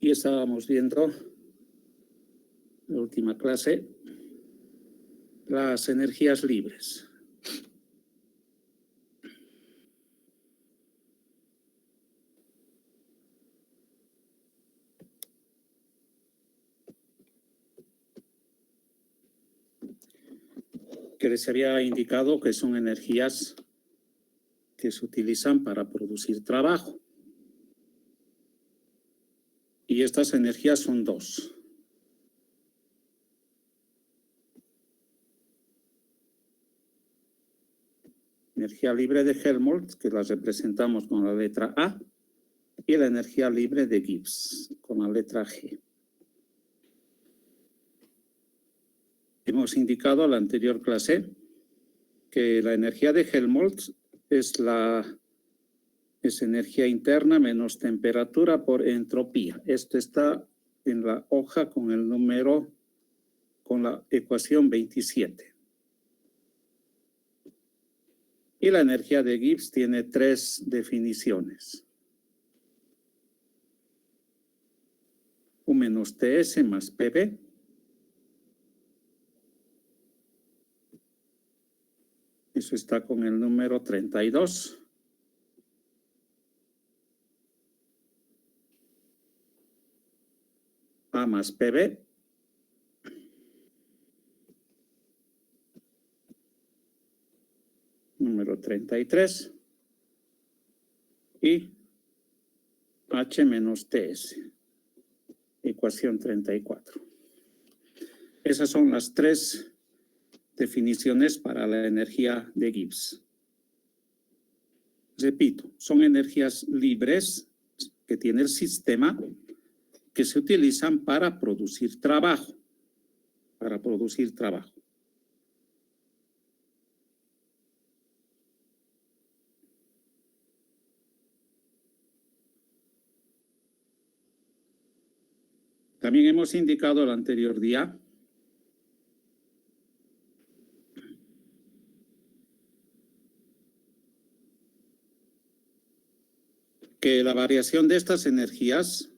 Y estábamos viendo la última clase, las energías libres. Que les había indicado que son energías que se utilizan para producir trabajo. Y estas energías son dos. Energía libre de Helmholtz, que la representamos con la letra A, y la energía libre de Gibbs, con la letra G. Hemos indicado en la anterior clase que la energía de Helmholtz es energía interna menos temperatura por entropía. Esto está en la hoja con el número, con la ecuación 27. Y la energía de Gibbs tiene 3 definiciones. U menos TS más PB. Eso está con el número 32. A más PB. Número 33. Y H menos TS. Ecuación 34. Esas son las 3 definiciones para la energía de Gibbs. Repito, son energías libres que tiene el sistema que se utilizan para producir trabajo. Para producir trabajo. También hemos indicado el anterior día que la variación de estas energías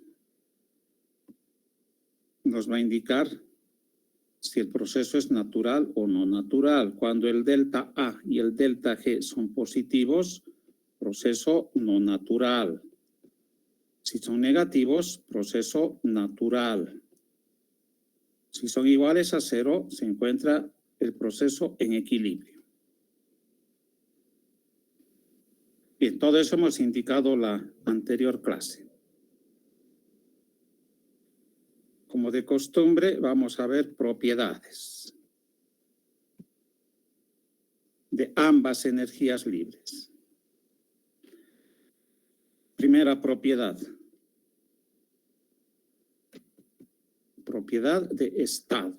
nos va a indicar si el proceso es natural o no natural. Cuando el delta A y el delta G son positivos, proceso no natural. Si son negativos, proceso natural. Si son iguales a 0, se encuentra el proceso en equilibrio. Bien, todo eso hemos indicado la anterior clase. Como de costumbre, vamos a ver propiedades de ambas energías libres. Primera propiedad. Propiedad de estado.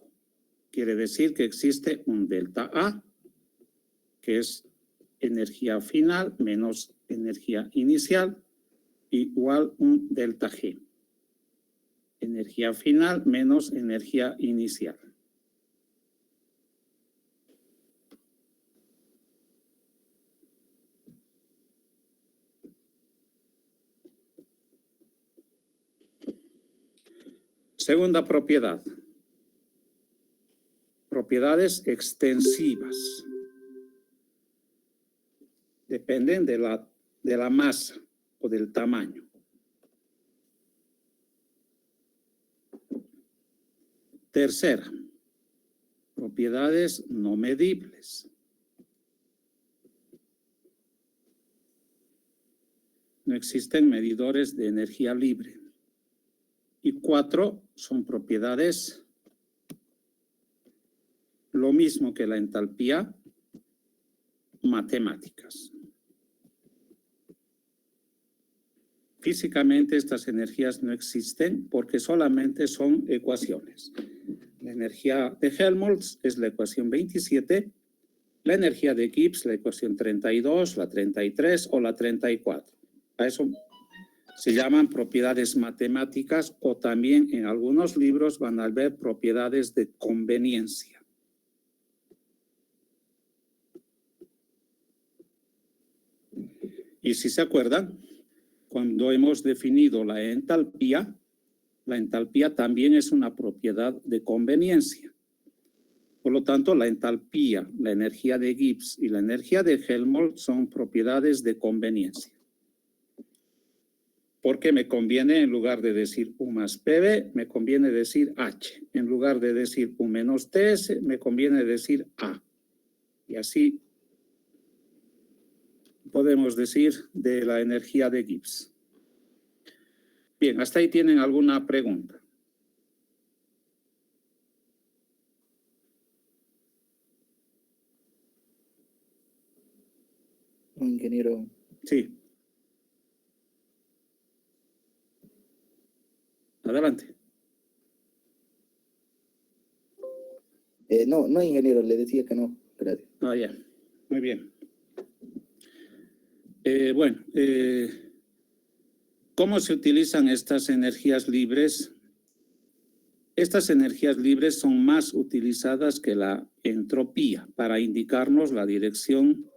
Quiere decir que existe un delta A, que es energía final menos energía inicial, igual un delta G. Energía final menos energía inicial. Segunda propiedad. Propiedades extensivas. Dependen de la masa o del tamaño. Tercera. Propiedades no medibles. No existen medidores de energía libre. Y 4 son propiedades, lo mismo que la entalpía, matemáticas. Físicamente estas energías no existen porque solamente son ecuaciones. La energía de Helmholtz es la ecuación 27, la energía de Gibbs la ecuación 32, la 33 o la 34. A eso se llaman propiedades matemáticas o también en algunos libros van a ver propiedades de conveniencia. Y si se acuerdan, cuando hemos definido la entalpía, la entalpía también es una propiedad de conveniencia. Por lo tanto, la entalpía, la energía de Gibbs y la energía de Helmholtz son propiedades de conveniencia. Porque me conviene, en lugar de decir U más PB, me conviene decir H. En lugar de decir U menos TS, me conviene decir A. Y así podemos decir de la energía de Gibbs. Bien, hasta ahí tienen alguna pregunta. Ingeniero. Sí. Adelante. No, ingeniero, le decía que no. Gracias. Ah, ya. Muy bien. ¿Cómo se utilizan estas energías libres? Estas energías libres son más utilizadas que la entropía para indicarnos la dirección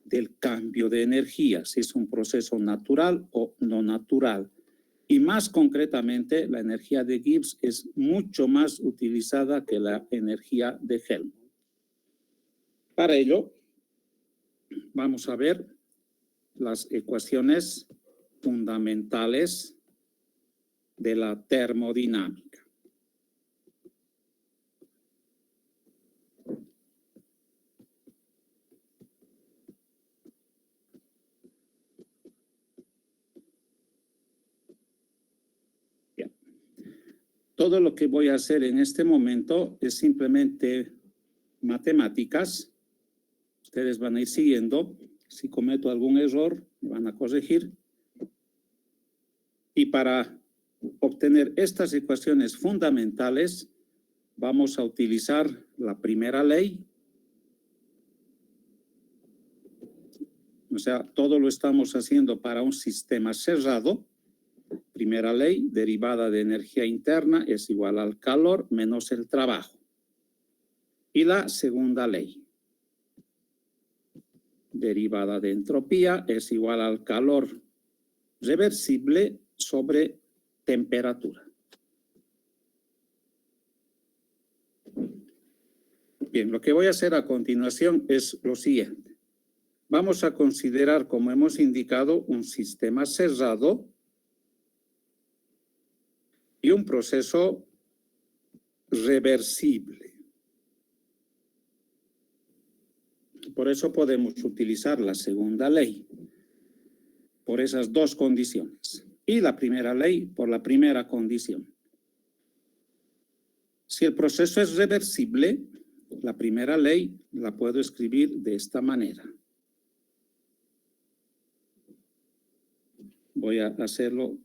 del cambio de energía, si es un proceso natural o no natural. Y más concretamente, la energía de Gibbs es mucho más utilizada que la energía de Helmholtz. Para ello, vamos a ver las ecuaciones fundamentales de la termodinámica. Bien. Todo lo que voy a hacer en este momento es simplemente matemáticas. Ustedes van a ir siguiendo. Si cometo algún error, me van a corregir. Y para obtener estas ecuaciones fundamentales, vamos a utilizar la primera ley. O sea, todo lo estamos haciendo para un sistema cerrado. Primera ley, derivada de energía interna es igual al calor menos el trabajo. Y la segunda ley, derivada de entropía es igual al calor reversible sobre temperatura. Bien, lo que voy a hacer a continuación es lo siguiente. Vamos a considerar, como hemos indicado, un sistema cerrado y un proceso reversible. Por eso podemos utilizar la segunda ley, por esas dos condiciones. Y la primera ley, por la primera condición. Si el proceso es reversible, la primera ley la puedo escribir de esta manera. Voy a hacerlo.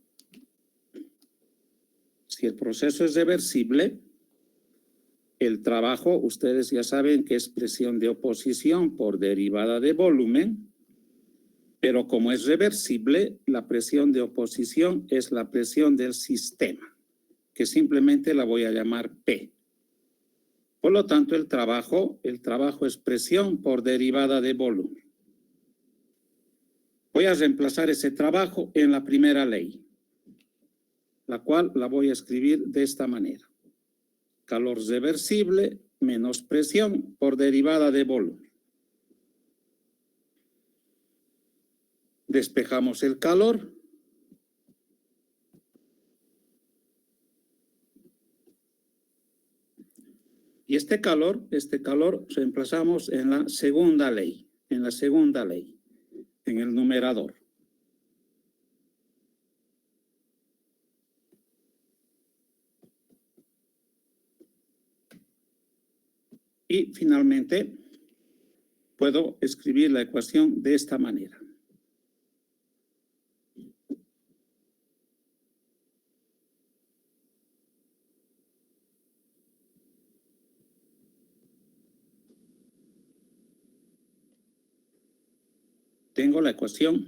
Si el proceso es reversible, el trabajo, ustedes ya saben que es presión de oposición por derivada de volumen, pero como es reversible, la presión de oposición es la presión del sistema, que simplemente la voy a llamar P. Por lo tanto, el trabajo es presión por derivada de volumen. Voy a reemplazar ese trabajo en la primera ley, la cual la voy a escribir de esta manera. Calor reversible menos presión por derivada de volumen. Despejamos el calor. Y este calor reemplazamos en la segunda ley, en el numerador. Y finalmente, puedo escribir la ecuación de esta manera. Tengo la ecuación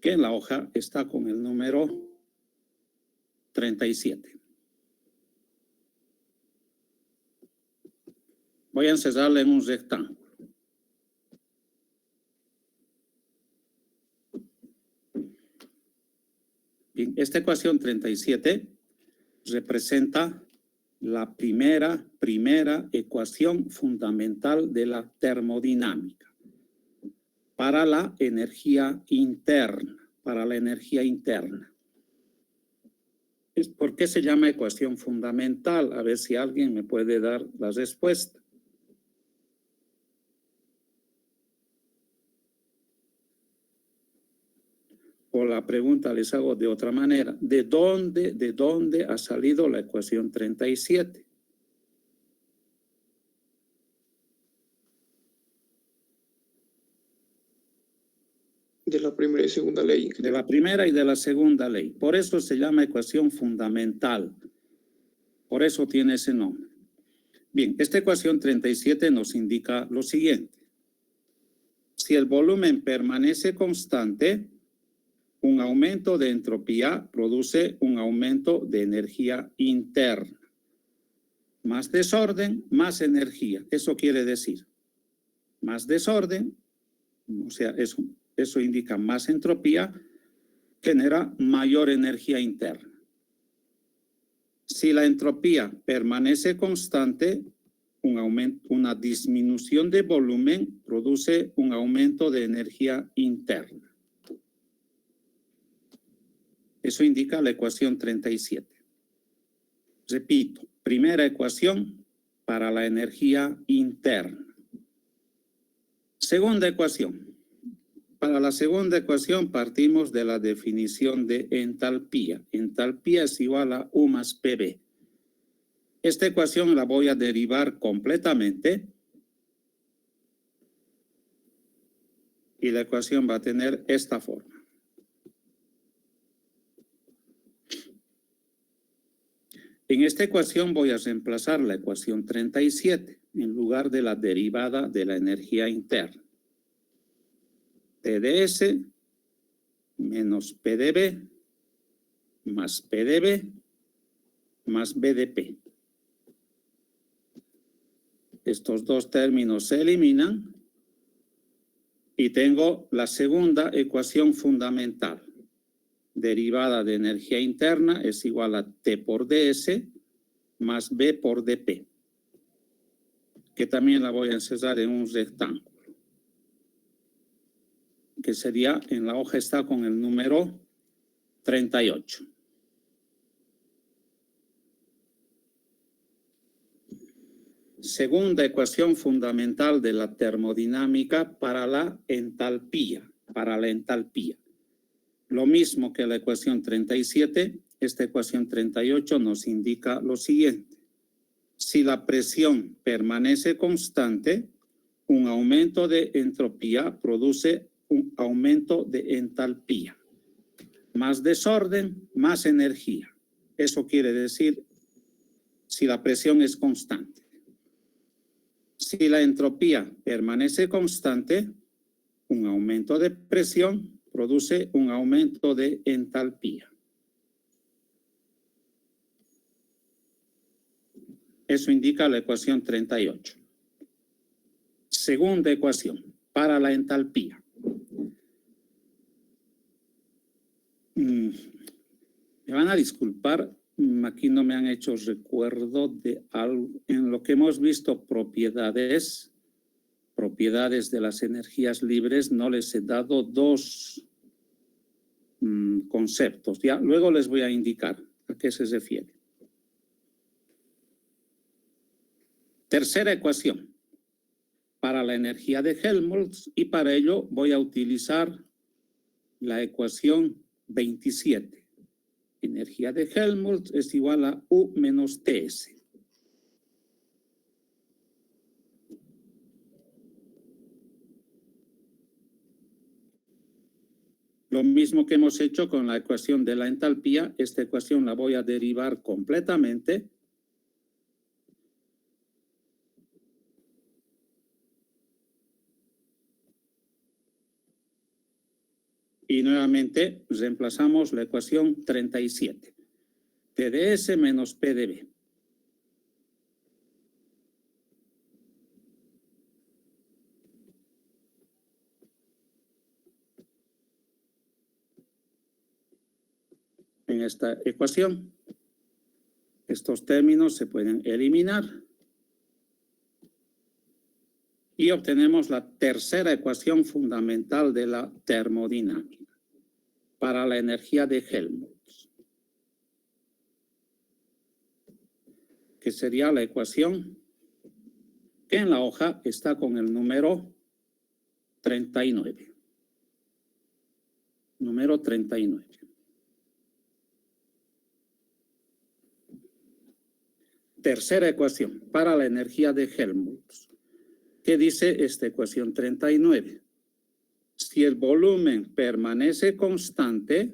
que en la hoja está con el número 37. Voy a encerrarla en un rectángulo. Bien, esta ecuación 37 representa la primera ecuación fundamental de la termodinámica para la energía interna, ¿Por qué se llama ecuación fundamental? A ver si alguien me puede dar la respuesta. O la pregunta les hago de otra manera. ¿De dónde ha salido la ecuación 37? De la primera y segunda ley. De la primera y de la segunda ley. Por eso se llama ecuación fundamental. Por eso tiene ese nombre. Bien, esta ecuación 37 nos indica lo siguiente. Si el volumen permanece constante, un aumento de entropía produce un aumento de energía interna. Más desorden, más energía. Eso quiere decir, más desorden, o sea, eso indica más entropía, genera mayor energía interna. Si la entropía permanece constante, una disminución de volumen produce un aumento de energía interna. Eso indica la ecuación 37. Repito, primera ecuación para la energía interna. Segunda ecuación. Para la segunda ecuación partimos de la definición de entalpía. Entalpía es igual a U más PV. Esta ecuación la voy a derivar completamente y la ecuación va a tener esta forma. En esta ecuación voy a reemplazar la ecuación 37 en lugar de la derivada de la energía interna. TdS menos PdV más PdV más BDP. Estos dos términos se eliminan y tengo la segunda ecuación fundamental. Derivada de energía interna es igual a T por ds más B por dP, que también la voy a encerrar en un rectángulo, que sería, en la hoja está con el número 38. Segunda ecuación fundamental de la termodinámica para la entalpía. Lo mismo que la ecuación 37, esta ecuación 38 nos indica lo siguiente. Si la presión permanece constante, un aumento de entropía produce un aumento de entalpía. Más desorden, más energía. Eso quiere decir si la presión es constante. Si la entropía permanece constante, un aumento de presión produce un aumento de entalpía. Eso indica la ecuación 38. Segunda ecuación, para la entalpía. Me van a disculpar, aquí no me han hecho recuerdo de algo. En lo que hemos visto propiedades de las energías libres, no les he dado dos conceptos. Ya luego les voy a indicar a qué se refiere. Tercera ecuación para la energía de Helmholtz, y para ello voy a utilizar la ecuación 27. Energía de Helmholtz es igual a U menos Ts. Lo mismo que hemos hecho con la ecuación de la entalpía, esta ecuación la voy a derivar completamente. Y nuevamente reemplazamos la ecuación 37. TdS menos PdV. En esta ecuación estos términos se pueden eliminar. Y obtenemos la tercera ecuación fundamental de la termodinámica para la energía de Helmholtz, que sería la ecuación que en la hoja está con el número 39. Número 39. Tercera ecuación para la energía de Helmholtz. ¿Qué dice esta ecuación 39? Si el volumen permanece constante,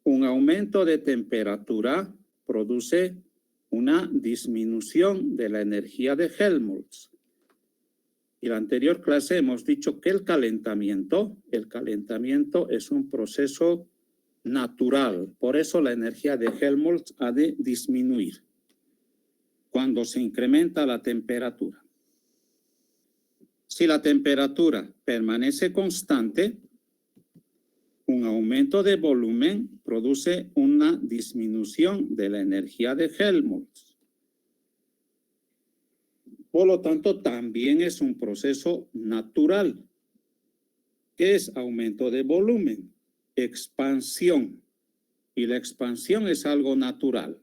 un aumento de temperatura produce una disminución de la energía de Helmholtz. En la anterior clase hemos dicho que el calentamiento es un proceso natural. Por eso la energía de Helmholtz ha de disminuir cuando se incrementa la temperatura. Si la temperatura permanece constante, un aumento de volumen produce una disminución de la energía de Helmholtz. Por lo tanto, también es un proceso natural. ¿Qué es aumento de volumen? Expansión. Y la expansión es algo natural.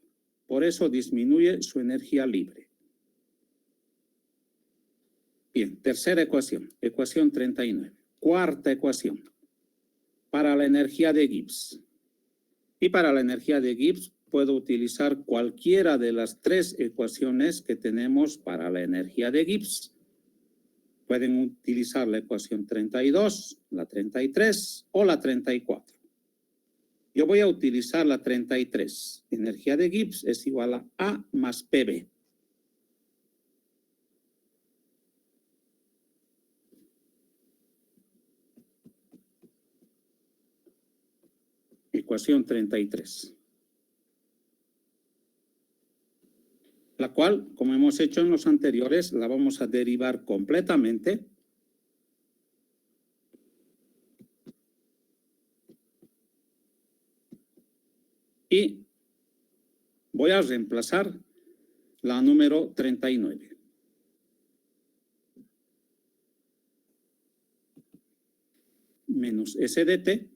Por eso disminuye su energía libre. Bien, tercera ecuación, ecuación 39. Cuarta ecuación, para la energía de Gibbs. Y para la energía de Gibbs puedo utilizar cualquiera de las tres ecuaciones que tenemos para la energía de Gibbs. Pueden utilizar la ecuación 32, la 33 o la 34. Yo voy a utilizar la 33. Energía de Gibbs es igual a A más PB. Ecuación 33. La cual, como hemos hecho en los anteriores, la vamos a derivar completamente. Y voy a reemplazar la número 39. Menos S de T.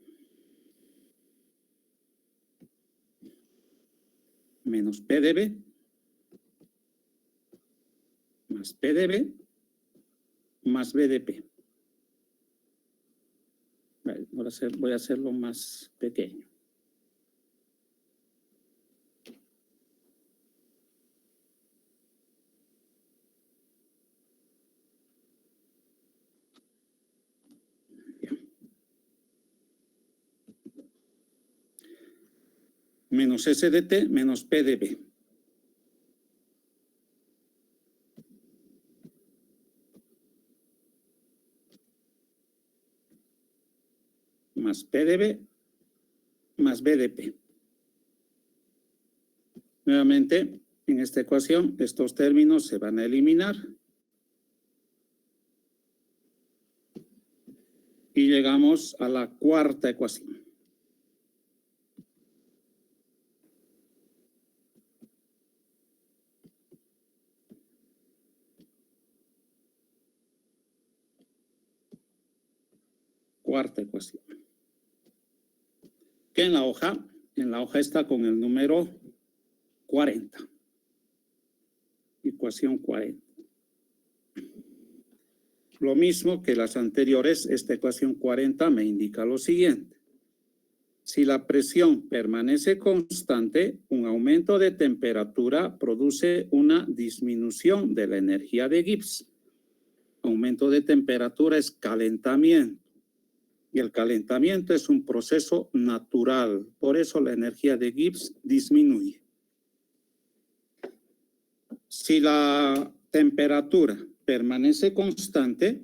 Menos P de B. Más P de B. Más B de P. Vale, ahora voy a hacerlo más pequeño. Menos S de T menos P de B. Más P de B más B de P. Nuevamente, en esta ecuación, estos términos se van a eliminar. Y llegamos a la cuarta ecuación. Cuarta ecuación. Que en la hoja está con el número 40. Ecuación 40. Lo mismo que las anteriores, esta ecuación 40 me indica lo siguiente. Si la presión permanece constante, un aumento de temperatura produce una disminución de la energía de Gibbs. Aumento de temperatura es calentamiento. Y el calentamiento es un proceso natural. Por eso la energía de Gibbs disminuye. Si la temperatura permanece constante,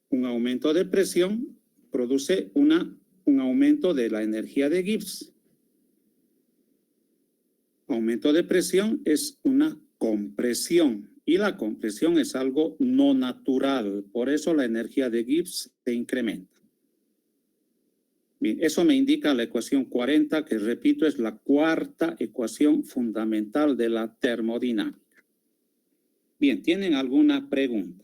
un aumento de presión produce un aumento de la energía de Gibbs. Aumento de presión es una compresión. Y la compresión es algo no natural. Por eso la energía de Gibbs se incrementa. Bien, eso me indica la ecuación 40, que repito, es la cuarta ecuación fundamental de la termodinámica. Bien, ¿tienen alguna pregunta?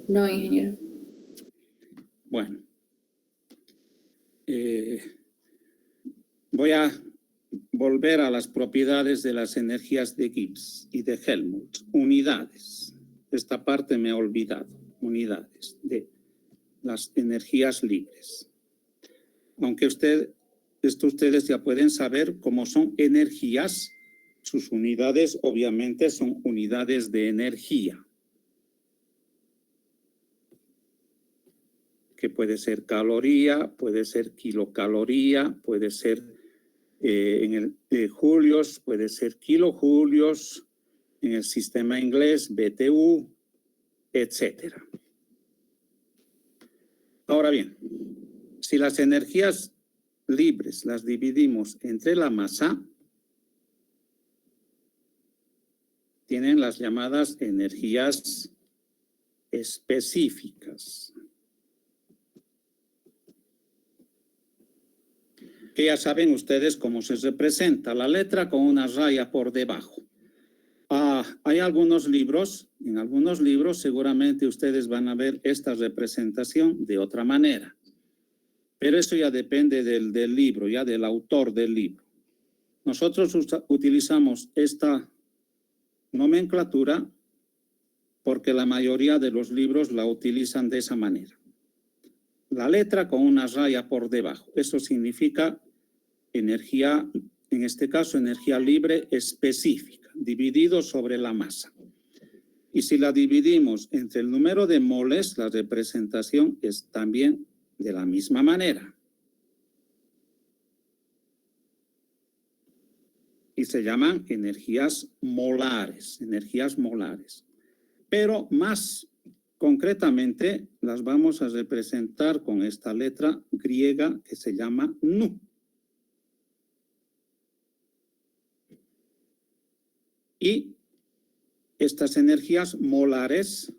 No, ingeniero. Bueno, voy a volver a las propiedades de las energías de Gibbs y de Helmholtz. Unidades. Esta parte me he olvidado. Unidades de las energías libres. Aunque ustedes ya pueden saber cómo son energías, sus unidades obviamente son unidades de energía, que puede ser caloría, puede ser kilocaloría, puede ser en el julios, puede ser kilojulios, en el sistema inglés BTU, etcétera. Ahora bien, si las energías libres las dividimos entre la masa, tienen las llamadas energías específicas, que ya saben ustedes cómo se representa, la letra con una raya por debajo. Hay algunos libros, en algunos libros seguramente ustedes van a ver esta representación de otra manera, pero eso ya depende del libro, ya del autor del libro. Nosotros utilizamos esta nomenclatura porque la mayoría de los libros la utilizan de esa manera. La letra con una raya por debajo, eso significa energía, en este caso energía libre específica, dividido sobre la masa. Y si la dividimos entre el número de moles, la representación es también de la misma manera. Y se llaman energías molares, Pero más concretamente las vamos a representar con esta letra griega que se llama nu. Y estas energías molares,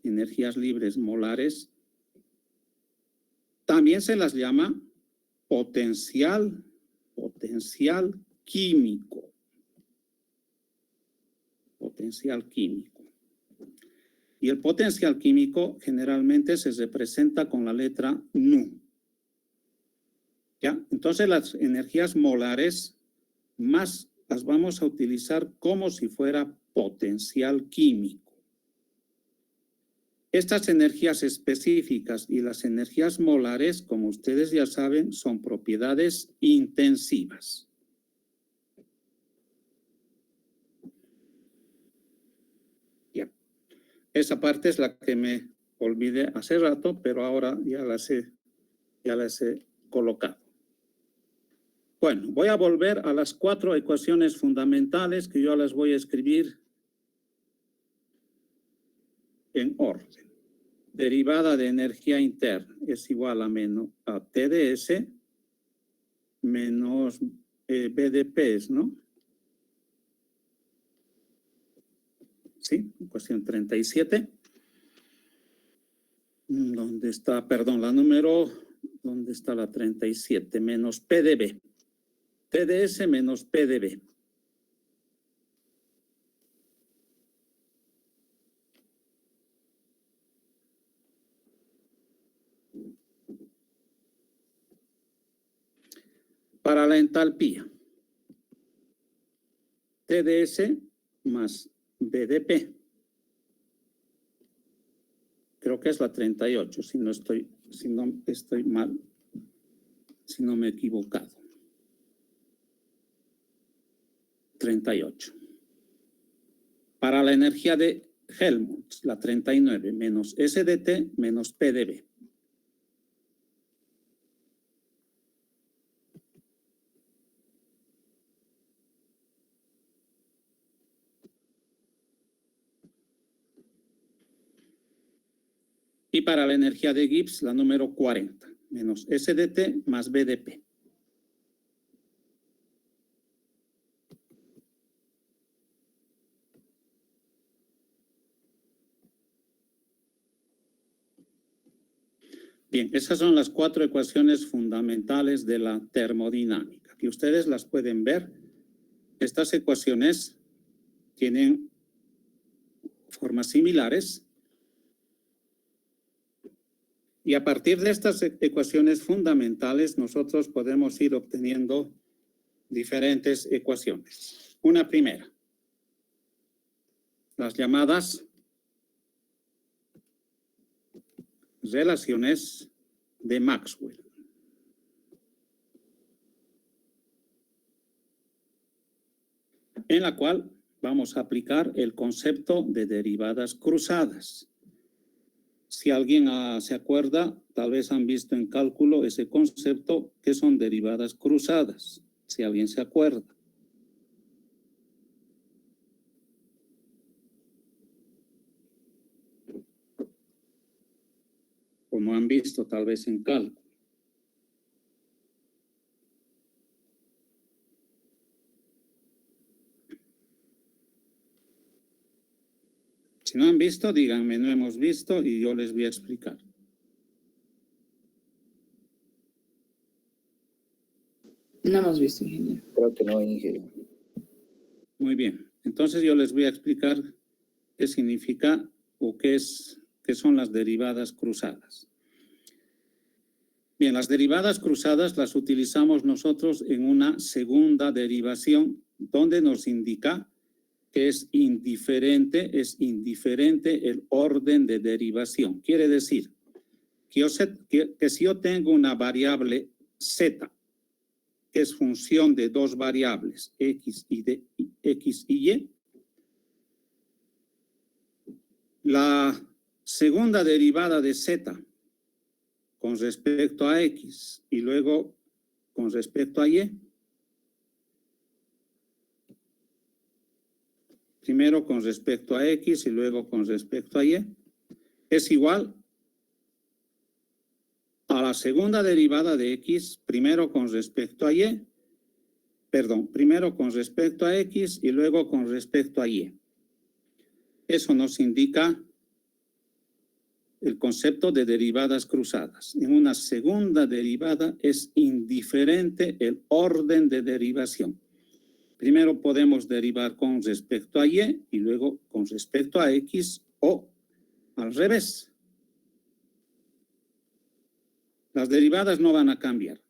energías libres molares, también se las llama potencial químico. Potencial químico. Y el potencial químico generalmente se representa con la letra nu. ¿Ya? Entonces las energías molares más las vamos a utilizar como si fuera potencial químico. Estas energías específicas y las energías molares, como ustedes ya saben, son propiedades intensivas. Ya. Esa parte es la que me olvidé hace rato, pero ahora ya las he colocado. Bueno, voy a volver a las 4 ecuaciones fundamentales que yo las voy a escribir en orden. Derivada de energía interna es igual a TdS menos BDP, ¿no? Sí, ecuación 37. ¿Dónde está? Perdón, ¿dónde está la 37? Menos PdB. TdS menos PdB. Para la entalpía, TdS más BDP. Creo que es la 38, si no estoy mal, si no me he equivocado. 38. Para la energía de Helmholtz, la 39, menos SDT menos PdB. Y para la energía de Gibbs, la número 40, menos SDT más BDP. Bien, esas son las 4 ecuaciones fundamentales de la termodinámica. Aquí ustedes las pueden ver. Estas ecuaciones tienen formas similares. Y a partir de estas ecuaciones fundamentales, nosotros podemos ir obteniendo diferentes ecuaciones. Una primera, las llamadas relaciones de Maxwell. En la cual vamos a aplicar el concepto de derivadas cruzadas. Si alguien se acuerda, tal vez han visto en cálculo ese concepto que son derivadas cruzadas, si alguien se acuerda. Como han visto tal vez en cálculo. Si no han visto, díganme, no hemos visto y yo les voy a explicar. No hemos visto, ingeniero. Creo que no, ingeniero. Muy bien. Entonces yo les voy a explicar qué significa o qué son las derivadas cruzadas. Bien, las derivadas cruzadas las utilizamos nosotros en una segunda derivación donde nos indica que es indiferente el orden de derivación. Quiere decir que si yo tengo una variable z, que es función de dos variables, x y y, la segunda derivada de z con respecto a x y luego con respecto a y, primero con respecto a x y luego con respecto a y, es igual a la segunda derivada de x, primero con respecto a y, primero con respecto a x y luego con respecto a y. Eso nos indica el concepto de derivadas cruzadas. En una segunda derivada es indiferente el orden de derivación. Primero podemos derivar con respecto a y luego con respecto a x o al revés. Las derivadas no van a cambiar.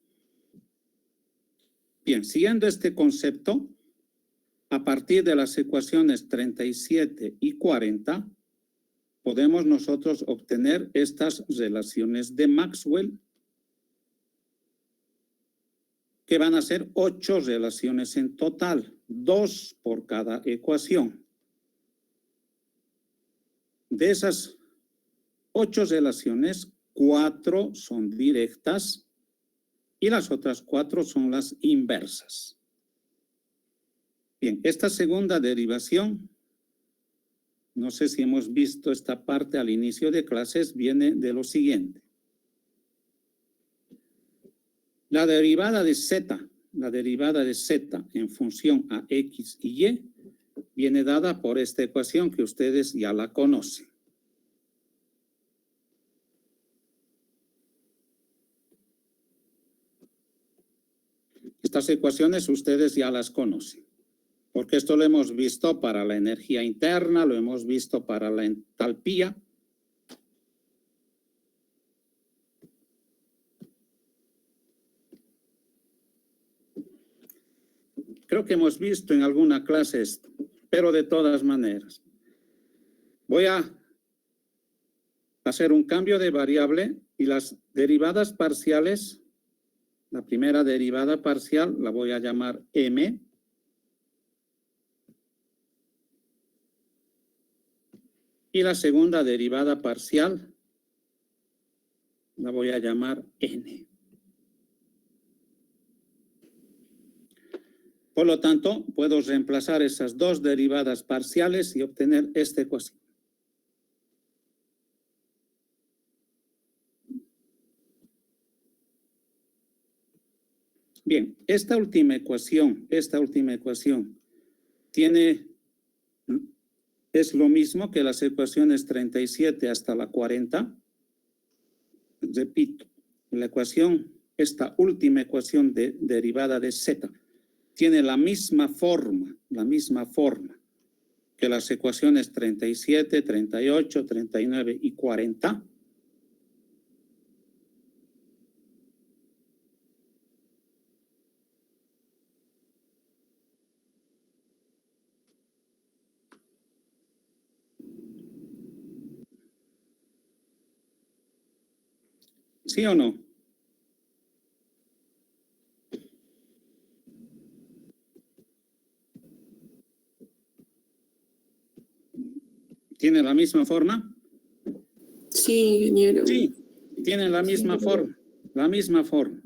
Bien, siguiendo este concepto, a partir de las ecuaciones 37 y 40, podemos nosotros obtener estas relaciones de Maxwell, que van a ser 8 relaciones en total, 2 por cada ecuación. De esas 8 relaciones, 4 son directas y las otras 4 son las inversas. Bien, esta segunda derivación, no sé si hemos visto esta parte al inicio de clases, viene de lo siguiente. La derivada de z en función a x y y viene dada por esta ecuación que ustedes ya la conocen. Estas ecuaciones ustedes ya las conocen, porque esto lo hemos visto para la energía interna, lo hemos visto para la entalpía. Creo que hemos visto en alguna clase esto, pero de todas maneras. Voy a hacer un cambio de variable y las derivadas parciales, la primera derivada parcial la voy a llamar m. Y la segunda derivada parcial la voy a llamar n. Por lo tanto, puedo reemplazar esas dos derivadas parciales y obtener esta ecuación. Bien, esta última ecuación es lo mismo que las ecuaciones 37 hasta la 40. repito, la ecuación, esta última ecuación derivada de Z, tiene la misma forma que las ecuaciones 37, 38, 39 y 40. ¿Sí o no? ¿Tiene la misma forma? Sí, ingeniero. Sí, tiene la misma forma, la misma forma.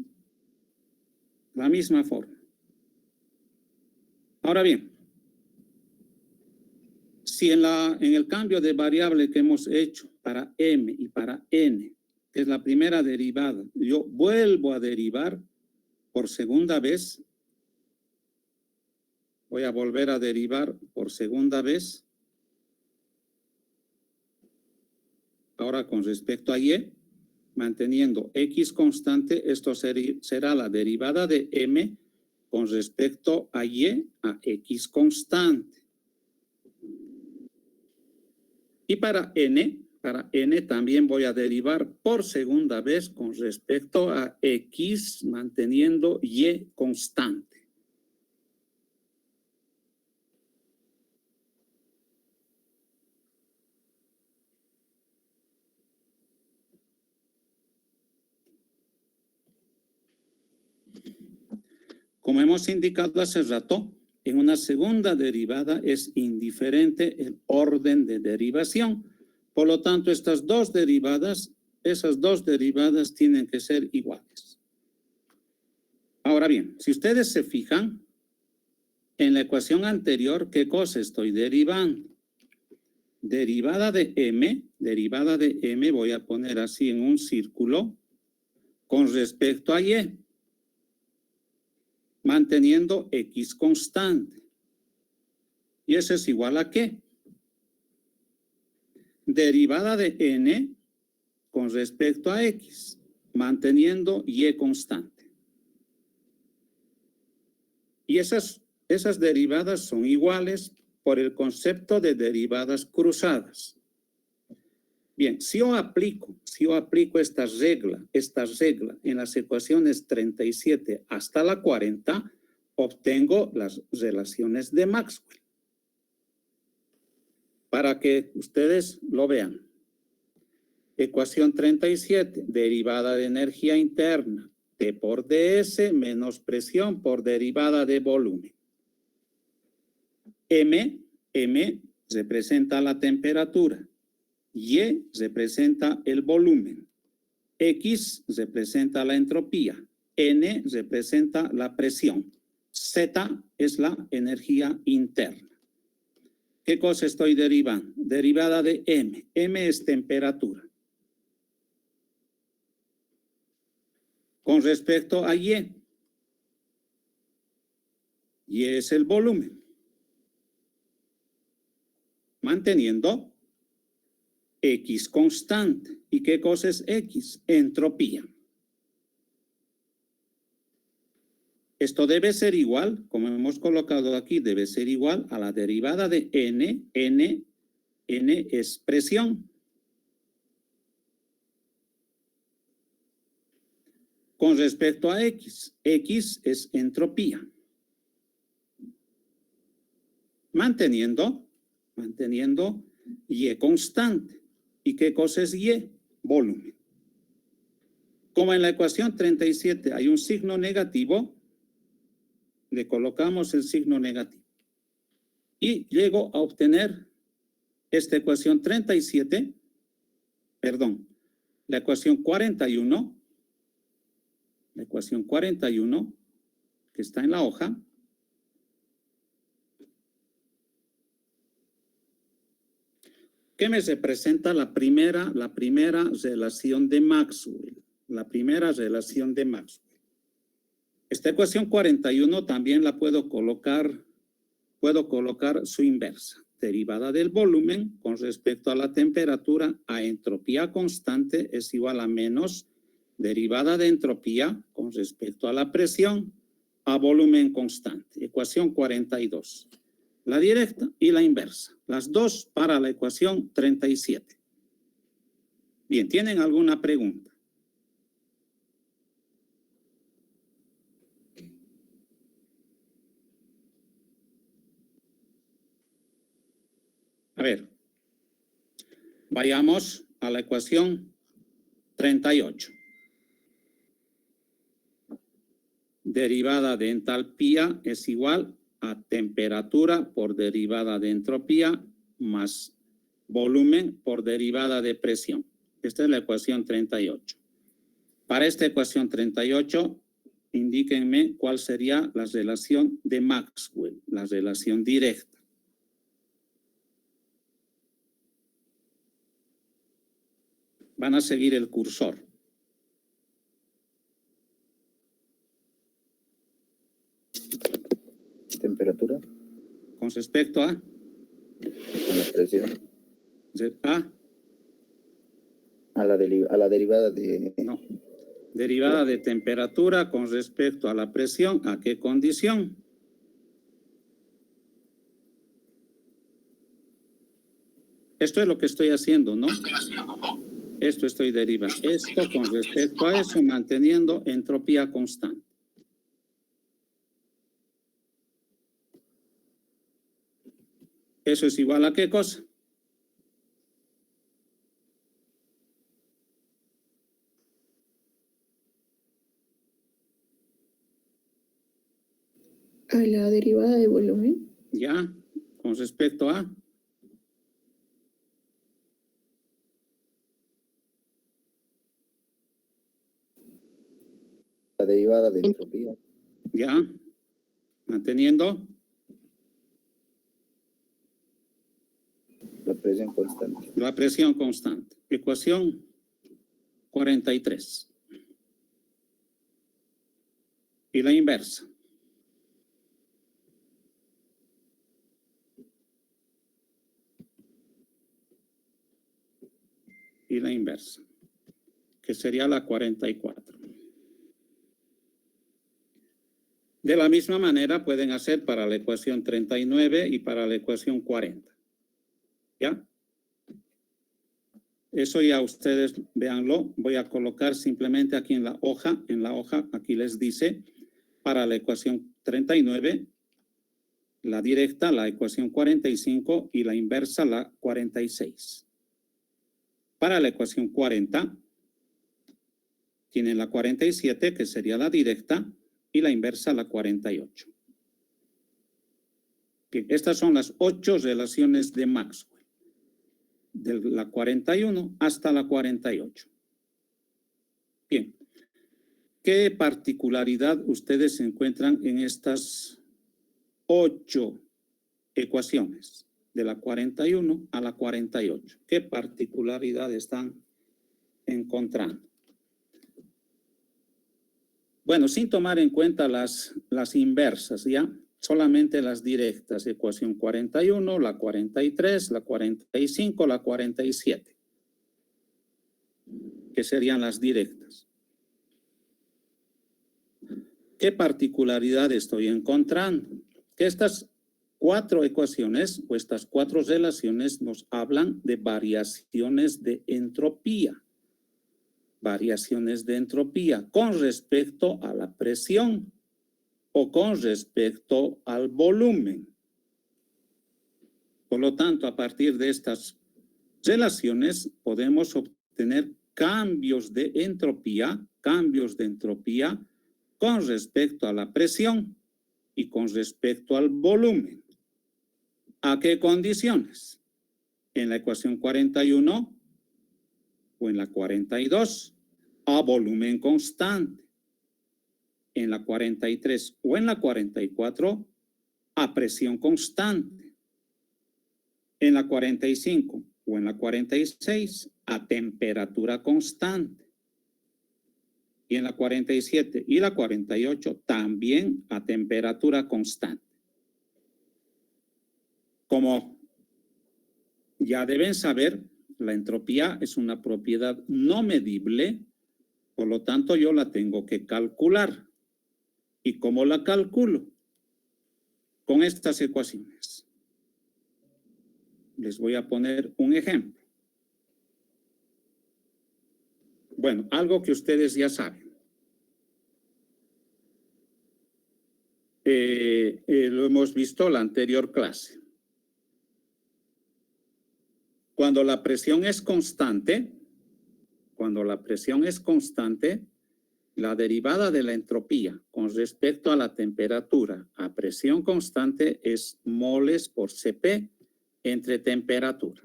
Ahora bien, si en el cambio de variable que hemos hecho para m y para n, que es la primera derivada, yo vuelvo a derivar por segunda vez, voy a volver a derivar por segunda vez. Ahora con respecto a y, manteniendo x constante, esto será la derivada de m con respecto a y a x constante. Y para n también voy a derivar por segunda vez con respecto a x manteniendo y constante. Como hemos indicado hace rato, en una segunda derivada es indiferente el orden de derivación. Por lo tanto, esas dos derivadas tienen que ser iguales. Ahora bien, si ustedes se fijan, en la ecuación anterior, ¿qué cosa estoy derivando? Derivada de m, voy a poner así en un círculo, con respecto a y, manteniendo x constante. ¿Y eso es igual a qué? Derivada de n con respecto a x, manteniendo y constante. Y esas derivadas son iguales por el concepto de derivadas cruzadas. Bien, si yo aplico esta regla en las ecuaciones 37 hasta la 40, obtengo las relaciones de Maxwell. Para que ustedes lo vean. Ecuación 37, derivada de energía interna, T por ds menos presión por derivada de volumen. M representa la temperatura. Y representa el volumen. X representa la entropía. N representa la presión. Z es la energía interna. ¿Qué cosa estoy derivando? Derivada de M. M es temperatura. Con respecto a Y. Y es el volumen. Manteniendo X constante. ¿Y qué cosa es X? Entropía. Esto debe ser igual, como hemos colocado aquí, debe ser igual a la derivada de N. N es presión. Con respecto a X, X es entropía. Manteniendo Y constante. ¿Y qué cosa es Y? Volumen. Como en la ecuación 37 hay un signo negativo, le colocamos el signo negativo. Y llego a obtener esta ecuación 37, perdón, la ecuación 41, que está en la hoja. ¿Qué me representa la primera relación de Maxwell? La primera relación de Maxwell. Esta ecuación 41 también la puedo colocar su inversa. Derivada del volumen con respecto a la temperatura a entropía constante es igual a menos derivada de entropía con respecto a la presión a volumen constante. Ecuación 42. La directa y la inversa. Las dos para la ecuación 37. Bien, ¿tienen alguna pregunta? A ver, vayamos a la ecuación 38. Derivada de entalpía es igual a temperatura por derivada de entropía más volumen por derivada de presión. Esta es la ecuación 38. Para esta ecuación 38, indíquenme cuál sería la relación de Maxwell, la relación directa. Van a seguir el cursor. Temperatura Con respecto a con la presión. A la derivada de... No. Derivada de temperatura con respecto a la presión, ¿a qué condición? Esto es lo que estoy haciendo, ¿no? Esto estoy derivando. Esto con respecto a eso, manteniendo entropía constante. ¿Eso es igual a qué cosa? A la derivada de volumen. Ya, con respecto a... La derivada de entropía. Ya, manteniendo La presión constante. la presión constante. Ecuación 43. Y la inversa. Y la inversa, que sería la 44. De la misma manera pueden hacer para la ecuación 39 y para la ecuación 40. ¿Ya? Eso ya ustedes véanlo. Voy a colocar simplemente aquí en la hoja. En la hoja aquí les dice para la ecuación 39, la directa, la ecuación 45 y la inversa, la 46. Para la ecuación 40, tienen la 47, que sería la directa, y la inversa, la 48. Bien, estas son las 8 relaciones de Maxwell, de la 41 hasta la 48. Bien, ¿qué particularidad ustedes encuentran en estas 8 ecuaciones? De la 41 a la 48. ¿Qué particularidad están encontrando? Bueno, sin tomar en cuenta las inversas, ¿ya? Solamente las directas, ecuación 41, la 43, la 45, la 47, que serían las directas. ¿Qué particularidad estoy encontrando? Que estas 4 ecuaciones o estas 4 relaciones nos hablan de variaciones de entropía. Variaciones de entropía con respecto a la presión o con respecto al volumen. Por lo tanto, a partir de estas relaciones podemos obtener cambios de entropía con respecto a la presión y con respecto al volumen. ¿A qué condiciones? En la ecuación 41 o en la 42, a volumen constante. En la 43 o en la 44, a presión constante. En la 45 o en la 46, a temperatura constante. Y en la 47 y la 48, también a temperatura constante. Como ya deben saber, la entropía es una propiedad no medible, Por lo tanto, yo la tengo que calcular. ¿Y cómo la calculo? Con estas ecuaciones. Les voy a poner un ejemplo. Bueno, algo que ustedes ya saben. Lo hemos visto en la anterior clase. Cuando la presión es constante, la derivada de la entropía con respecto a la temperatura a presión constante es moles por Cp entre temperatura.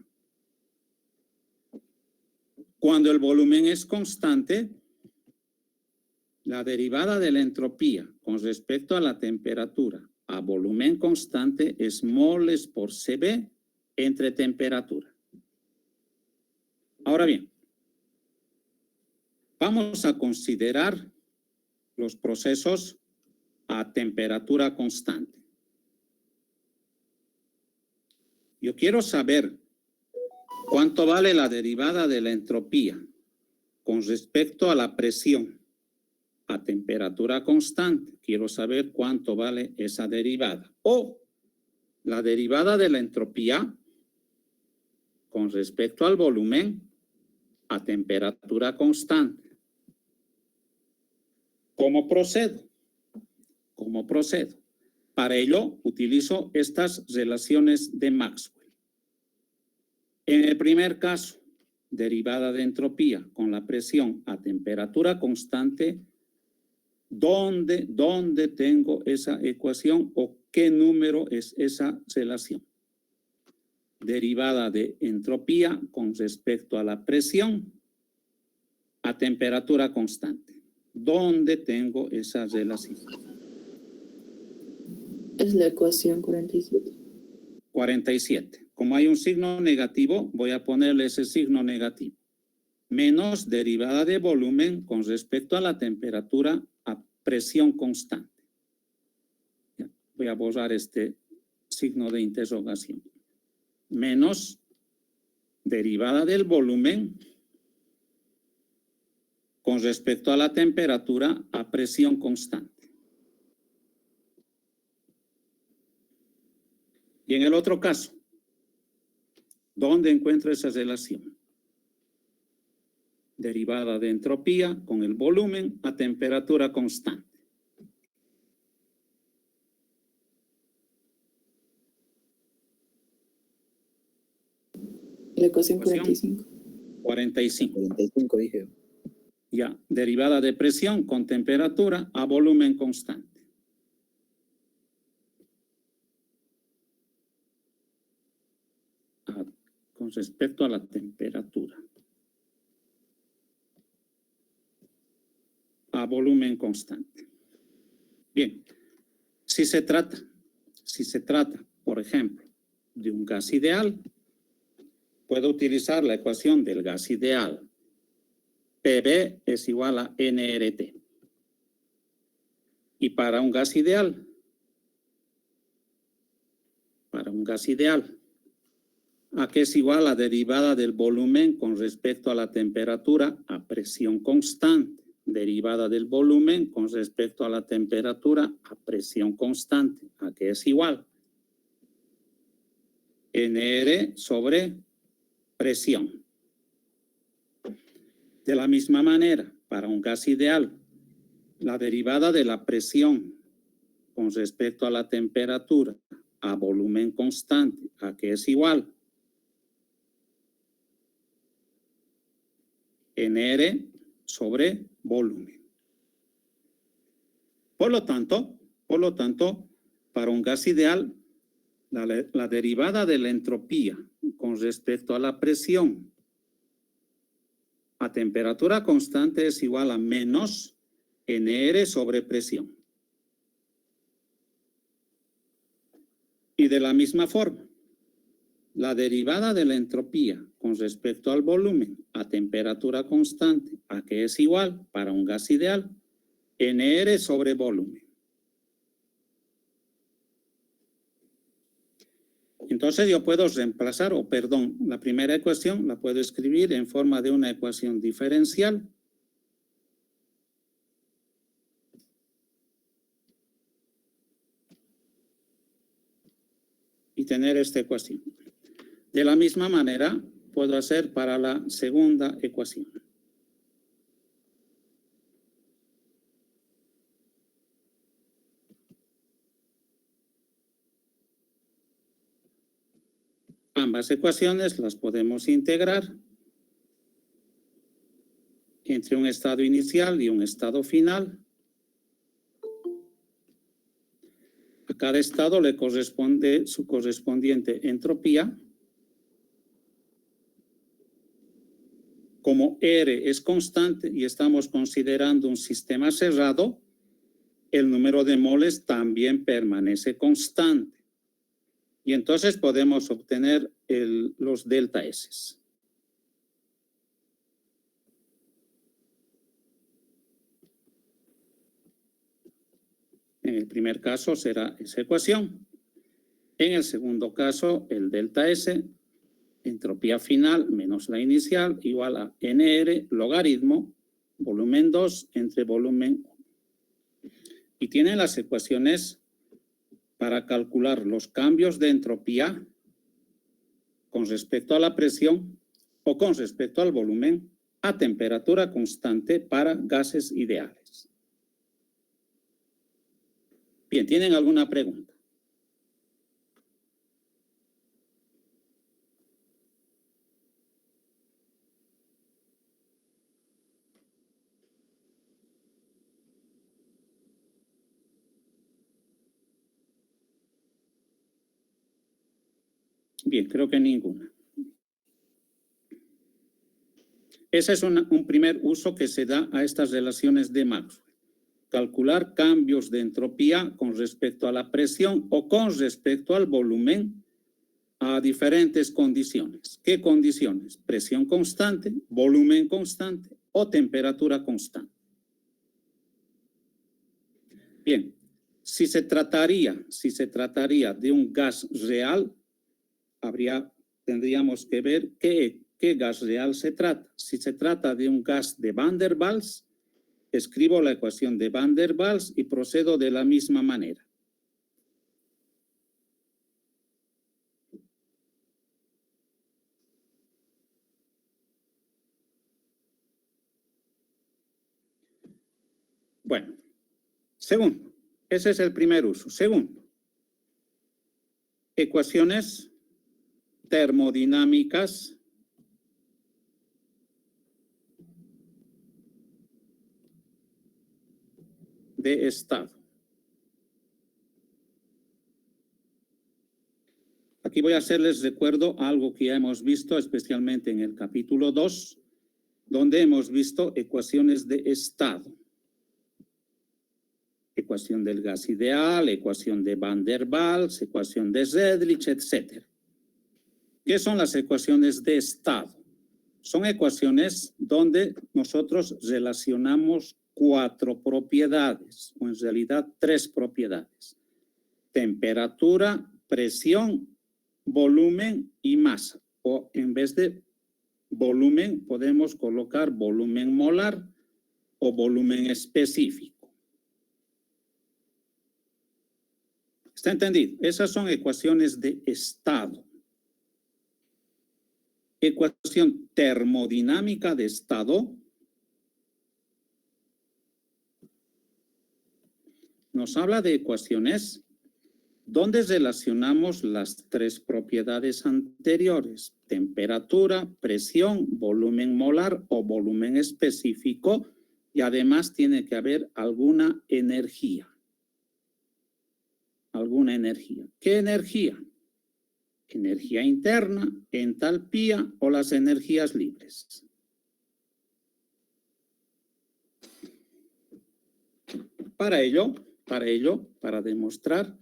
Cuando el volumen es constante, la derivada de la entropía con respecto a la temperatura a volumen constante es moles por Cv entre temperatura. Ahora bien, vamos a considerar los procesos a temperatura constante. Yo quiero saber cuánto vale la derivada de la entropía con respecto a la presión a temperatura constante. Quiero saber cuánto vale esa derivada. O la derivada de la entropía con respecto al volumen a temperatura constante. ¿Cómo procedo? ¿Cómo procedo? Para ello utilizo estas relaciones de Maxwell. En el primer caso, derivada de entropía con la presión a temperatura constante, ¿dónde tengo esa ecuación o qué número es esa relación? Derivada de entropía con respecto a la presión a temperatura constante. ¿Dónde tengo esa relación? Es la ecuación 47. 47. Como hay un signo negativo, voy a ponerle ese signo negativo. Menos derivada de volumen con respecto a la temperatura a presión constante. Ya, voy a borrar este signo de interrogación. Menos derivada del volumen con respecto a la temperatura a presión constante. Y en el otro caso, ¿dónde encuentro esa relación? Derivada de entropía con el volumen a temperatura constante. La ecuación 45. 45. 45 dije. Ya, derivada de presión con temperatura a volumen constante. Con respecto a la temperatura. A volumen constante. Bien, si se trata, por ejemplo, de un gas ideal, puedo utilizar la ecuación del gas ideal. PV es igual a nRT. Y para un gas ideal, ¿a qué es igual la derivada del volumen con respecto a la temperatura a presión constante? Derivada del volumen con respecto a la temperatura a presión constante. ¿A qué es igual? NR sobre presión. De la misma manera, para un gas ideal, la derivada de la presión con respecto a la temperatura a volumen constante, ¿a qué es igual? NR sobre volumen. Por lo tanto, para un gas ideal, la derivada de la entropía con respecto a la presión a temperatura constante es igual a menos NR sobre presión. Y de la misma forma, la derivada de la entropía con respecto al volumen a temperatura constante, ¿a qué es igual para un gas ideal? NR sobre volumen. Entonces yo puedo reemplazar, la primera ecuación la puedo escribir en forma de una ecuación diferencial y tener esta ecuación. De la misma manera, puedo hacer para la segunda ecuación. Ambas ecuaciones las podemos integrar entre un estado inicial y un estado final. A cada estado le corresponde su correspondiente entropía. Como R es constante y estamos considerando un sistema cerrado, el número de moles también permanece constante. Y entonces podemos obtener los delta S. En el primer caso será esa ecuación. En el segundo caso, el delta S, entropía final menos la inicial, igual a NR logaritmo volumen 2 entre volumen 1. Y tienen las ecuaciones para calcular los cambios de entropía con respecto a la presión o con respecto al volumen a temperatura constante para gases ideales. Bien, ¿tienen alguna pregunta? Bien, creo que ninguna. Ese es un primer uso que se da a estas relaciones de Maxwell. Calcular cambios de entropía con respecto a la presión o con respecto al volumen a diferentes condiciones. ¿Qué condiciones? Presión constante, volumen constante o temperatura constante. Bien, si se trataría de un gas real, tendríamos que ver qué gas real se trata. Si se trata de un gas de Van der Waals, escribo la ecuación de Van der Waals y procedo de la misma manera. Bueno, segundo, ese es el primer uso. Segundo, ecuaciones termodinámicas de estado. Aquí voy a hacerles recuerdo algo que ya hemos visto, especialmente en el capítulo 2, donde hemos visto ecuaciones de estado. Ecuación del gas ideal, ecuación de Van der Waals, ecuación de Redlich, etc. ¿Qué son las ecuaciones de estado? Son ecuaciones donde nosotros relacionamos 4 propiedades, o en realidad 3 propiedades. Temperatura, presión, volumen y masa. O en vez de volumen podemos colocar volumen molar o volumen específico. ¿Está entendido? Esas son ecuaciones de estado. Ecuación termodinámica de estado nos habla de ecuaciones donde relacionamos las 3 propiedades anteriores: temperatura, presión, volumen molar o volumen específico, y además tiene que haber alguna energía. Alguna energía. ¿Qué energía? Energía interna, entalpía o las energías libres. Para ello, para demostrar,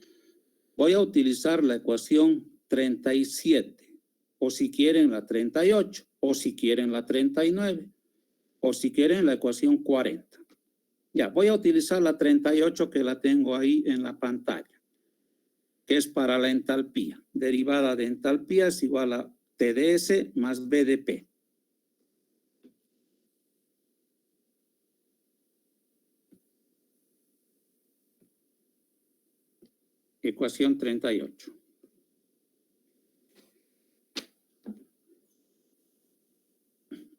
voy a utilizar la ecuación 37, o si quieren la 38, o si quieren la 39, o si quieren la ecuación 40. Ya, voy a utilizar la 38 que la tengo ahí en la pantalla, que es para la entalpía. Derivada de entalpía es igual a TdS más BDP. Ecuación 38.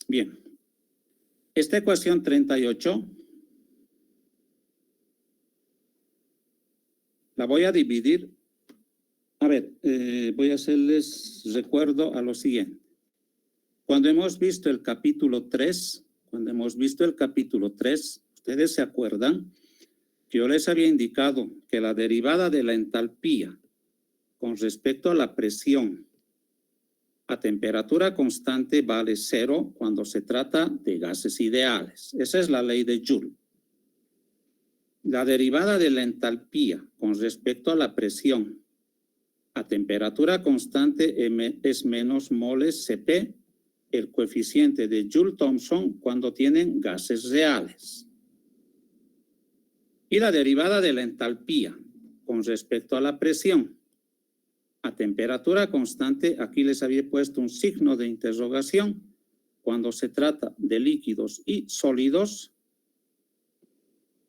Bien. Esta ecuación 38 la voy a dividir. A ver, voy a hacerles recuerdo a lo siguiente. Cuando hemos visto el capítulo 3, ustedes se acuerdan que yo les había indicado que la derivada de la entalpía con respecto a la presión a temperatura constante vale 0 cuando se trata de gases ideales. Esa es la ley de Joule. La derivada de la entalpía con respecto a la presión a temperatura constante es menos moles Cp, el coeficiente de Joule-Thomson cuando tienen gases reales. Y la derivada de la entalpía con respecto a la presión a temperatura constante, aquí les había puesto un signo de interrogación cuando se trata de líquidos y sólidos,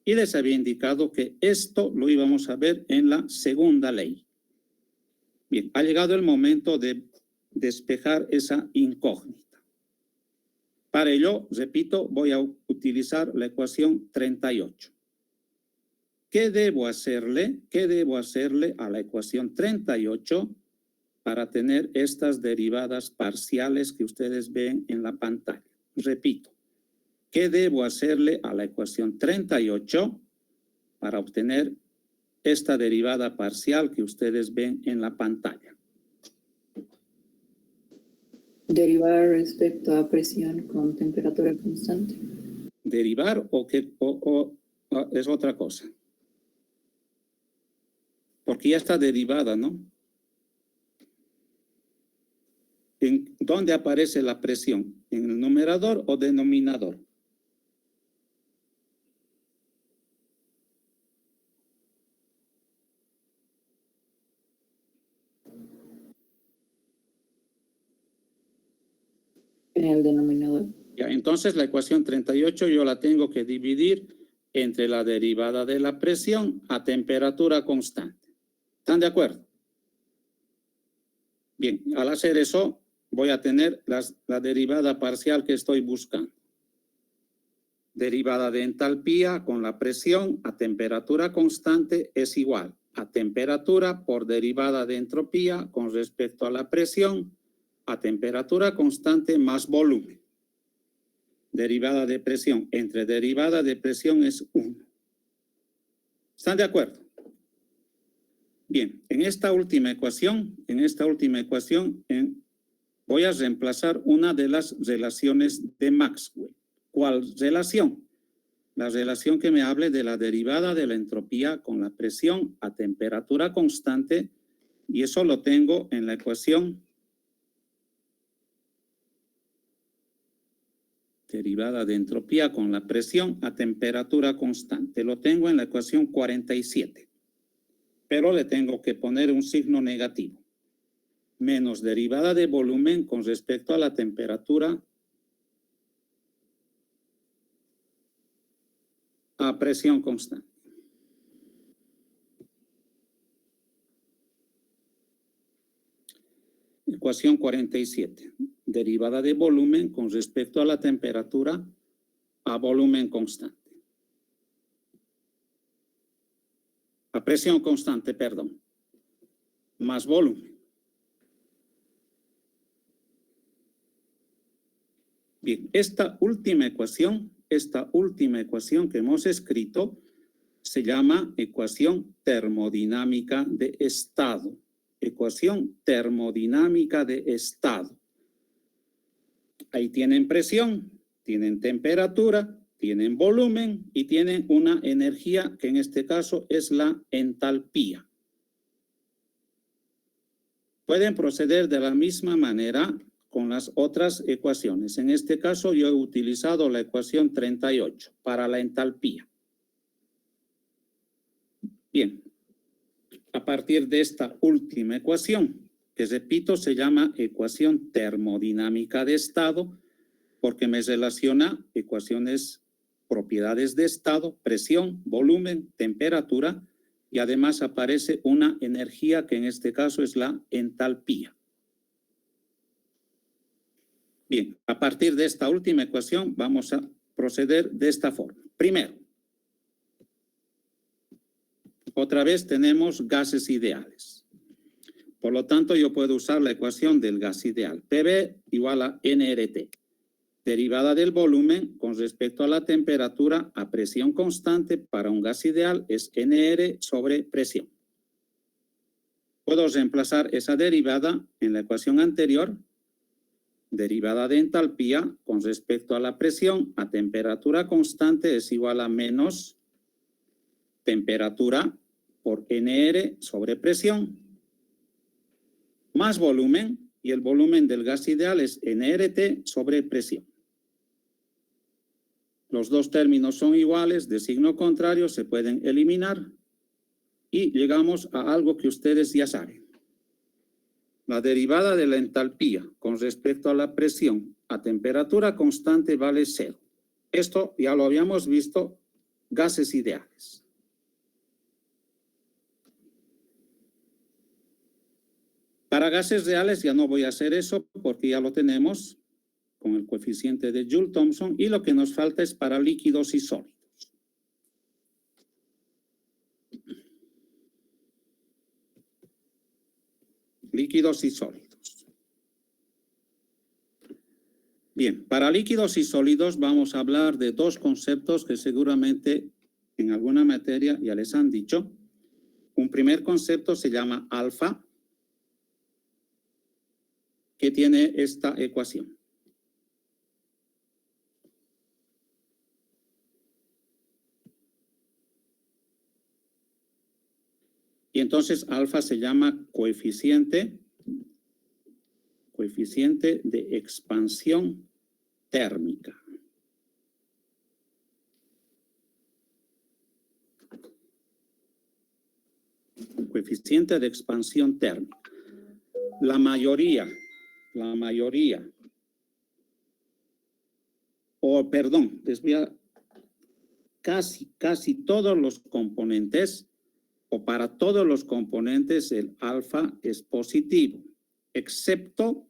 y les había indicado que esto lo íbamos a ver en la segunda ley. Bien, ha llegado el momento de despejar esa incógnita. Para ello, repito, voy a utilizar la ecuación 38. ¿Qué debo hacerle a la ecuación 38 para tener estas derivadas parciales que ustedes ven en la pantalla? Repito, ¿qué debo hacerle a la ecuación 38 para obtener esta derivada parcial que ustedes ven en la pantalla? Derivar respecto a presión con temperatura constante. ¿Derivar o es otra cosa? Porque ya está derivada, ¿no? ¿En dónde aparece la presión? ¿En el numerador o denominador? En el denominador. Ya, entonces la ecuación 38 yo la tengo que dividir entre la derivada de la presión a temperatura constante. ¿Están de acuerdo? Bien, al hacer eso voy a tener la derivada parcial que estoy buscando. Derivada de entalpía con la presión a temperatura constante es igual a temperatura por derivada de entropía con respecto a la presión a temperatura constante más volumen. Derivada de presión entre derivada de presión es 1. ¿Están de acuerdo? Bien, en esta última ecuación, voy a reemplazar una de las relaciones de Maxwell. ¿Cuál relación? La relación que me hable de la derivada de la entropía con la presión a temperatura constante, y eso lo tengo en la ecuación derivada de entropía con la presión a temperatura constante. Lo tengo en la ecuación 47. Pero le tengo que poner un signo negativo. Menos derivada de volumen con respecto a la temperatura a presión constante. Ecuación 47. Derivada de volumen con respecto a la temperatura a volumen constante. A presión constante, perdón. Más volumen. Bien, esta última ecuación que hemos escrito se llama ecuación termodinámica de estado. Ecuación termodinámica de estado. Ahí tienen presión, tienen temperatura, tienen volumen y tienen una energía que en este caso es la entalpía. Pueden proceder de la misma manera con las otras ecuaciones. En este caso yo he utilizado la ecuación 38 para la entalpía. Bien, a partir de esta última ecuación, que repito se llama ecuación termodinámica de estado, porque me relaciona ecuaciones, propiedades de estado, presión, volumen, temperatura, y además aparece una energía que en este caso es la entalpía. Bien, a partir de esta última ecuación vamos a proceder de esta forma. Primero, otra vez tenemos gases ideales. Por lo tanto, yo puedo usar la ecuación del gas ideal. PV igual a nRT. Derivada del volumen con respecto a la temperatura a presión constante para un gas ideal es NR sobre presión. Puedo reemplazar esa derivada en la ecuación anterior. Derivada de entalpía con respecto a la presión a temperatura constante es igual a menos temperatura por NR sobre presión más volumen, y el volumen del gas ideal es nRT sobre presión. Los dos términos son iguales, de signo contrario, se pueden eliminar y llegamos a algo que ustedes ya saben. La derivada de la entalpía con respecto a la presión a temperatura constante vale 0. Esto ya lo habíamos visto, gases ideales. Para gases reales ya no voy a hacer eso porque ya lo tenemos con el coeficiente de Joule-Thomson y lo que nos falta es para líquidos y sólidos. Líquidos y sólidos. Bien, para líquidos y sólidos vamos a hablar de dos conceptos que seguramente en alguna materia ya les han dicho. Un primer concepto se llama alfa, que tiene esta ecuación. Y entonces alfa se llama coeficiente de expansión térmica. Coeficiente de expansión térmica. La mayoría, casi todos los componentes, o para todos los componentes el alfa es positivo, excepto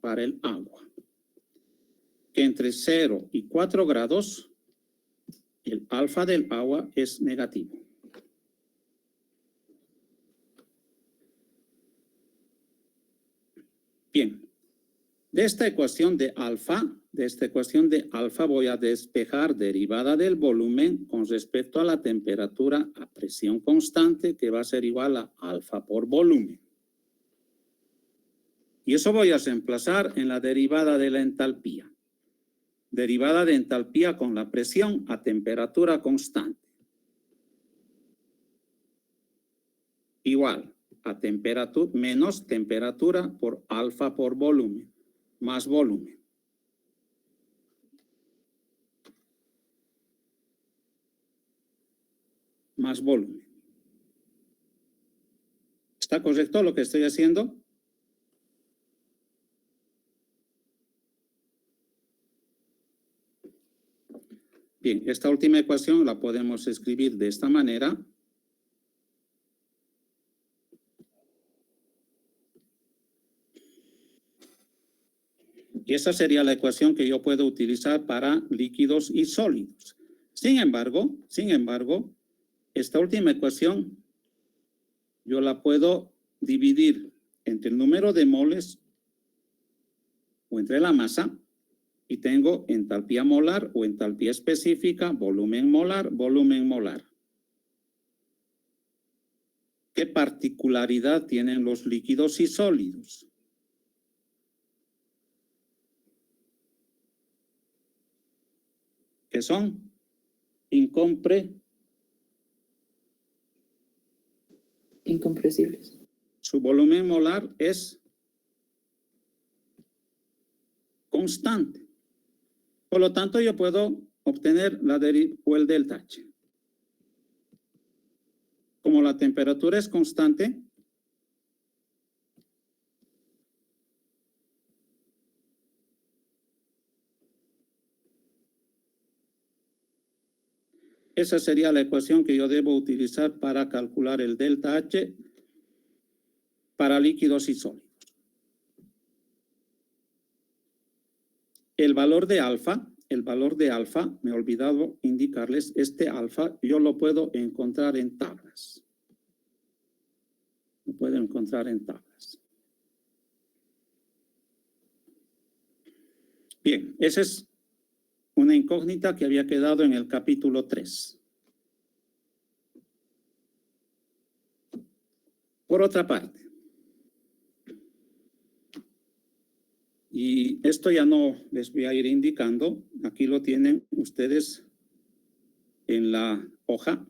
para el agua, que entre 0 y 4 grados el alfa del agua es negativo. Bien, de esta ecuación de alfa voy a despejar derivada del volumen con respecto a la temperatura a presión constante, que va a ser igual a alfa por volumen. Y eso voy a reemplazar en la derivada de la entalpía. Derivada de entalpía con la presión a temperatura constante. Igual a temperatura menos temperatura por alfa por volumen, más volumen. Más volumen. ¿Está correcto lo que estoy haciendo? Bien, esta última ecuación la podemos escribir de esta manera. Y esa sería la ecuación que yo puedo utilizar para líquidos y sólidos. Sin embargo, esta última ecuación yo la puedo dividir entre el número de moles o entre la masa y tengo entalpía molar o entalpía específica, volumen molar, volumen molar. ¿Qué particularidad tienen los líquidos y sólidos? Que son Incompresibles. Su volumen molar es constante. Por lo tanto, yo puedo obtener la derivada o el delta H. Como la temperatura es constante, Esa sería la ecuación que yo debo utilizar para calcular el delta H para líquidos y sólidos. El valor de alfa, me he olvidado indicarles, este alfa yo lo puedo encontrar en tablas. Lo puedo encontrar en tablas. Bien, esa es una incógnita que había quedado en el capítulo 3. Por otra parte, y esto ya no les voy a ir indicando, aquí lo tienen ustedes en la hoja.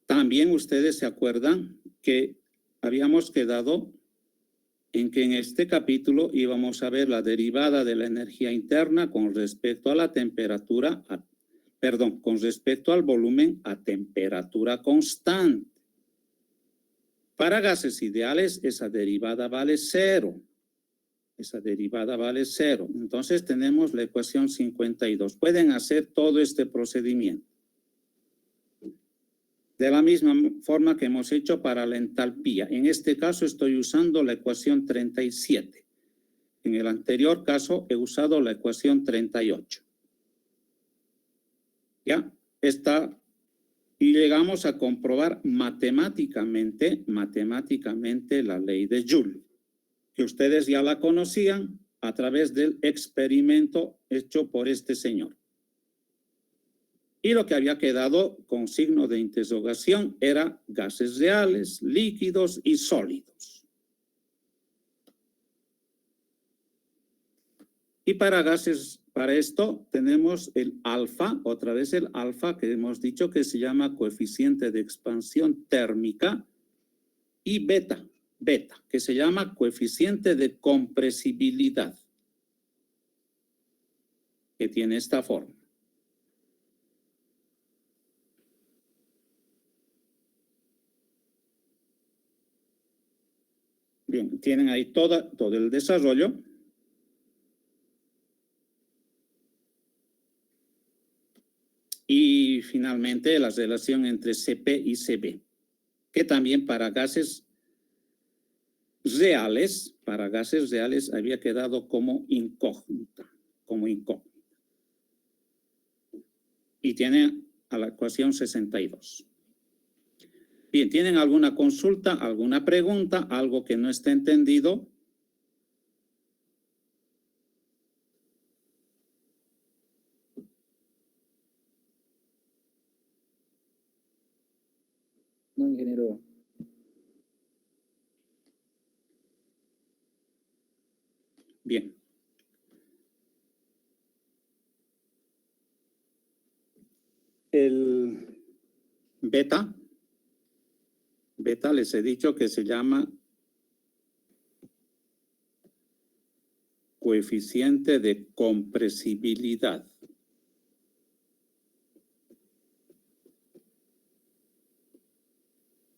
También ustedes se acuerdan que habíamos quedado en que en este capítulo íbamos a ver la derivada de la energía interna con respecto a la temperatura, con respecto al volumen a temperatura constante. Para gases ideales, esa derivada vale 0. Esa derivada vale 0. Entonces tenemos la ecuación 52. Pueden hacer todo este procedimiento. De la misma forma que hemos hecho para la entalpía. En este caso estoy usando la ecuación 37. En el anterior caso he usado la ecuación 38. ¿Ya? Y llegamos a comprobar matemáticamente la ley de Joule, que ustedes ya la conocían a través del experimento hecho por este señor. Y lo que había quedado con signo de interrogación era gases reales, líquidos y sólidos. Y para esto tenemos el alfa, otra vez el alfa que hemos dicho que se llama coeficiente de expansión térmica, y beta, que se llama coeficiente de compresibilidad, que tiene esta forma. Bien, tienen ahí todo el desarrollo. Y finalmente la relación entre CP y CB, que también para gases reales había quedado como incógnita. Y tiene a la ecuación 62. Bien, ¿tienen alguna consulta, alguna pregunta, algo que no esté entendido? No, ingeniero. Bien. El beta les he dicho que se llama coeficiente de compresibilidad.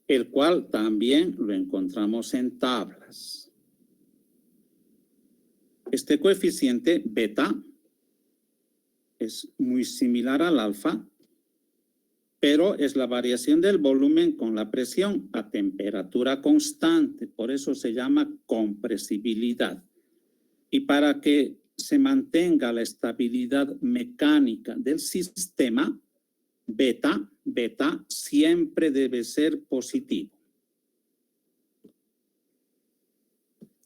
El cual también lo encontramos en tablas. Este coeficiente beta es muy similar al alfa, pero es la variación del volumen con la presión a temperatura constante. Por eso se llama compresibilidad. Y para que se mantenga la estabilidad mecánica del sistema, beta siempre debe ser positivo.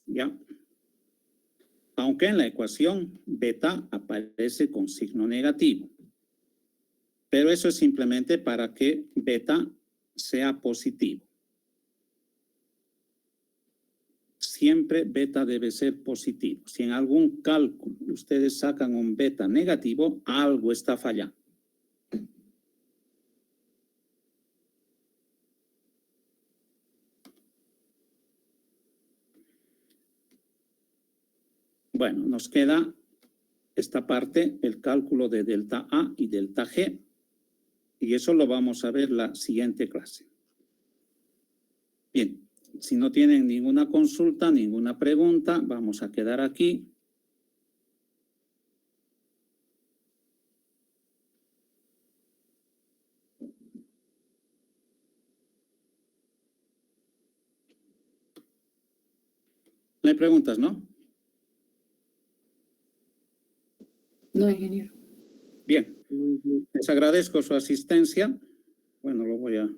¿Ya? Aunque en la ecuación beta aparece con signo negativo. Pero eso es simplemente para que beta sea positivo. Siempre beta debe ser positivo. Si en algún cálculo ustedes sacan un beta negativo, algo está fallando. Bueno, nos queda esta parte, el cálculo de delta A y delta G. Y eso lo vamos a ver la siguiente clase. Bien, si no tienen ninguna consulta, ninguna pregunta, vamos a quedar aquí. No hay preguntas, ¿no? No, ingeniero. Bien. Les agradezco su asistencia. Bueno, lo voy a